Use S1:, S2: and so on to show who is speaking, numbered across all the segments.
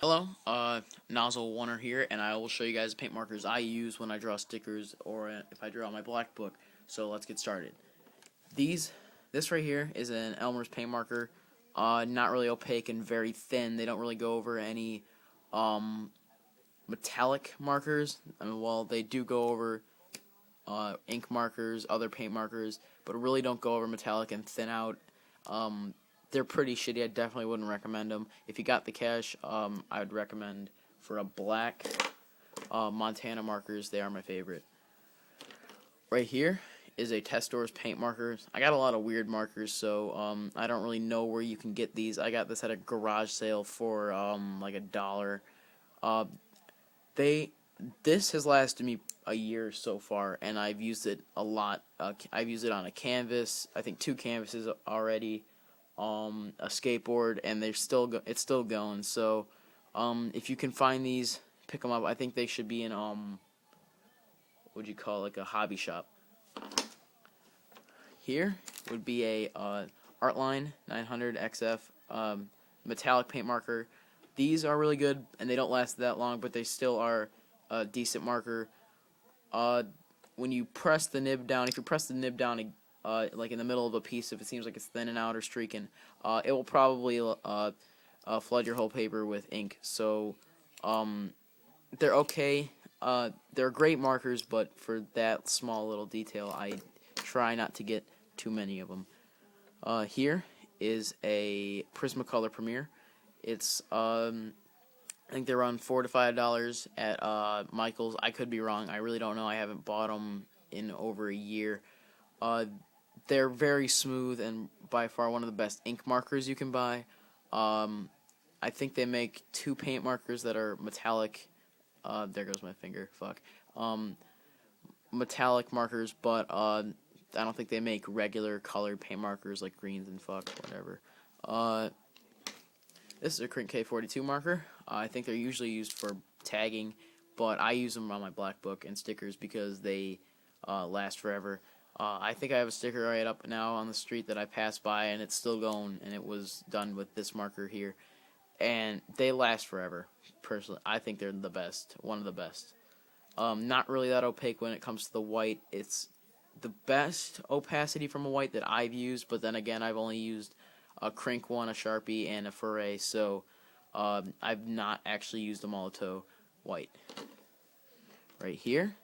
S1: Hello, Nozzle Oner here, and I will show you guys the paint markers I use when I draw stickers or if I draw my black book. So let's get started. This right here is an Elmer's paint marker. Not really opaque and very thin. They don't really go over any metallic markers. Well, they do go over ink markers, other paint markers, but really don't go over metallic and thin out. They're pretty shitty. I definitely wouldn't recommend them. If you got the cash, I would recommend for a black Montana markers. They are my favorite. Right here is a Testor's paint marker. I got a lot of weird markers, so I don't really know where you can get these. I got this at a garage sale for like $1. This has lasted me a year so far, and I've used it a lot. I've used it on a canvas. I think 2 canvases already. A skateboard, and it's still going. So if you can find these, pick them up. I think they should be in what would you call, like a hobby shop. Here would be a Artline 900 XF metallic paint marker. These are really good, and they don't last that long, but they still are a decent marker. When you press the nib down, if you press the nib down like in the middle of a piece, if it seems like it's thinning out or streaking, it will probably flood your whole paper with ink. So they're okay. They're great markers, but for that small little detail, I try not to get too many of them. Here is a Prismacolor Premier. It's I think they run $4 to $5 at Michael's. I could be wrong. I really don't know. I haven't bought them in over a year. They're very smooth and by far one of the best ink markers you can buy. I think they make 2 paint markers that are metallic. There goes my finger. Fuck. Metallic markers, but I don't think they make regular colored paint markers like greens and fuck whatever. This is a Crink K42 marker. I think they're usually used for tagging, but I use them on my black book and stickers because they last forever. I think I have a sticker right up now on the street that I passed by, and it's still going, and it was done with this marker here. And they last forever. Personally, I think they're the best, one of the best. Not really that opaque when it comes to the white. It's the best opacity from a white that I've used, but then again, I've only used a Crink one, a Sharpie, and a Foray, so I've not actually used a Molotow white. Right here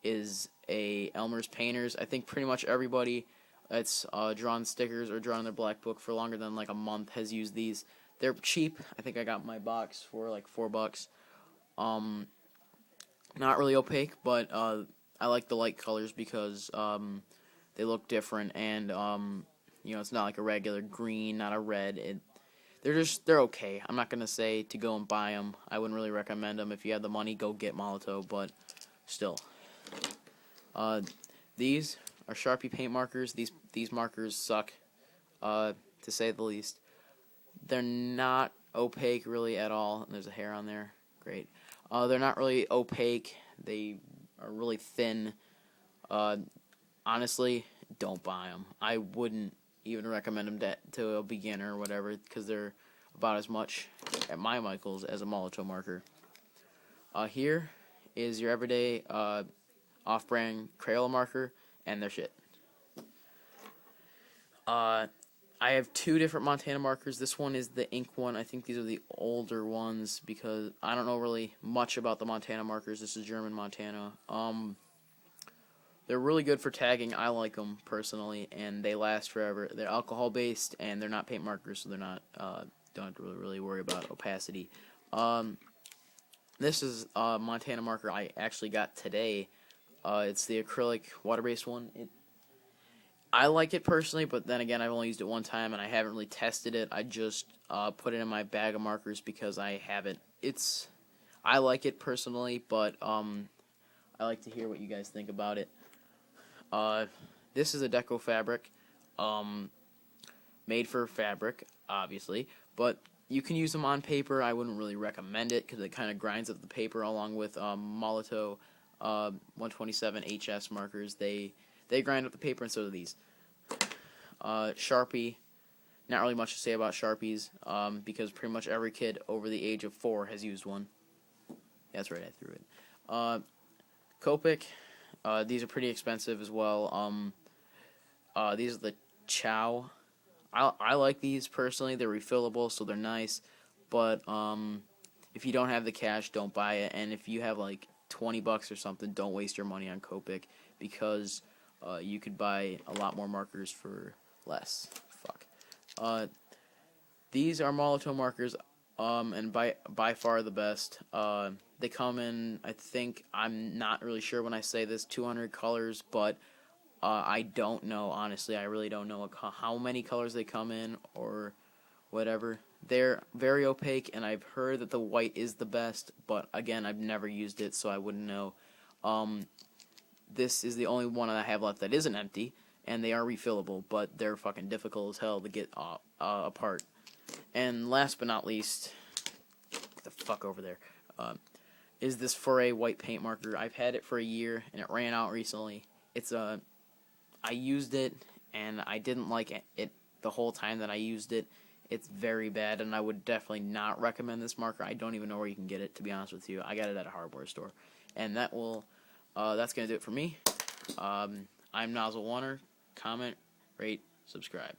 S1: is a Elmer's Painters. I think pretty much everybody that's drawn stickers or drawn their black book for longer than like a month has used these. They're cheap. I think I got my box for like $4. Not really opaque, but I like the light colors because they look different, and you know, it's not like a regular green, not a red. They're okay. I'm not gonna say to go and buy them. I wouldn't really recommend them. If you have the money, go get Molotow, but still. These are Sharpie paint markers. These markers suck, to say the least. They're not opaque really at all. There's a hair on there. Great. They're not really opaque. They are really thin. Honestly, don't buy them. I wouldn't even recommend them to a beginner or whatever, because they're about as much at my Michael's as a Molotow marker. Here is your everyday off-brand Crayola marker, and they're shit. I have 2 different Montana markers. This one is the ink one. I think these are the older ones because I don't know really much about the Montana markers. This is German Montana. They're really good for tagging. I like them personally, and they last forever. They're alcohol-based, and they're not paint markers, so they're not don't have to really worry about opacity. This is a Montana marker I actually got today. It's the acrylic water-based one. I like it personally, but then again, I've only used it one time, and I haven't really tested it. I just put it in my bag of markers because I haven't. I like it personally, but I like to hear what you guys think about it. This is a Deco fabric, made for fabric, obviously, but you can use them on paper. I wouldn't really recommend it because it kind of grinds up the paper, along with Molotow 127 HS markers. They grind up the paper, and so do these. Sharpie Not really much to say about Sharpies, because pretty much every kid over the age of 4 has used one. That's right, I threw it. Copic, these are pretty expensive as well. These are the Chow. I like these personally. They're refillable, so they're nice. But if you don't have the cash, don't buy it. And if you have like $20 or something, don't waste your money on Copic, because you could buy a lot more markers for less. Fuck. These are Molotov markers, and by far the best. They come in, I think, I'm not really sure when I say this, 200 colors, but I don't know, honestly. I really don't know how many colors they come in or whatever. They're very opaque, and I've heard that the white is the best, but again, I've never used it, so I wouldn't know. This is the only one I have left that isn't empty, and they are refillable, but they're fucking difficult as hell to get apart. And last but not least, get the fuck over there, is this Foray white paint marker. I've had it for a year, and it ran out recently. I used it, and I didn't like it the whole time that I used it. It's very bad, and I would definitely not recommend this marker. I don't even know where you can get it, to be honest with you. I got it at a hardware store. And that's going to do it for me. I'm Nozzle Warner. Comment, rate, subscribe.